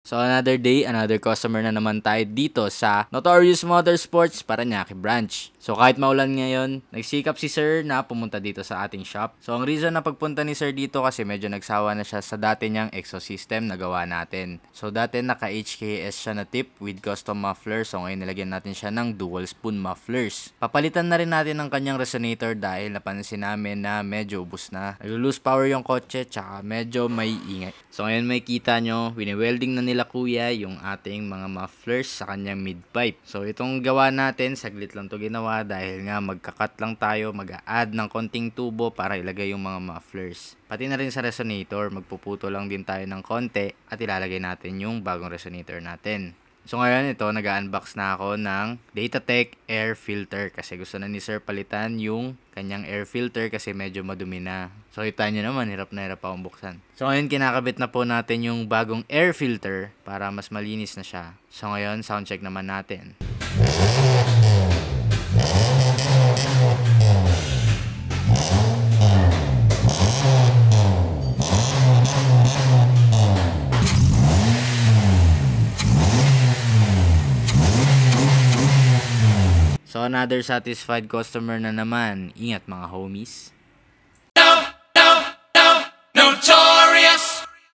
So another day, another customer na naman tayo dito sa Notorious Motorsports Parañaque branch. So kahit maulan ngayon, nagsikap si sir na pumunta dito sa ating shop. So ang reason na pagpunta ni sir dito kasi medyo nagsawa na siya sa dati niyang exhaust system na gawa natin. So dati naka HKS siya na tip with custom muffler. So ngayon nilagyan natin siya ng dual spoon mufflers. Papalitan na rin natin ang kanyang resonator dahil napansin namin na medyo ubos na. Nag-lose power yung kotse tsaka medyo may ingay. So ngayon may kita nyo, wini-welding na nila kuya yung ating mga mufflers sa kanyang mid-pipe. So itong gawa natin, saglit lang to ginawa dahil nga magkakat lang tayo, mag-a-add ng konting tubo para ilagay yung mga mufflers. Pati na rin sa resonator, magpuputo lang din tayo ng konti at ilalagay natin yung bagong resonator natin. So ngayon ito, nag-unbox na ako ng Datatech air filter kasi gusto na ni sir palitan yung kanyang air filter kasi medyo madumi na. So kita nyo naman, hirap na hirap akong buksan. So ngayon kinakabit na po natin yung bagong air filter para mas malinis na siya. So ngayon, sound check naman natin. So another satisfied customer na naman. Ingat mga homies.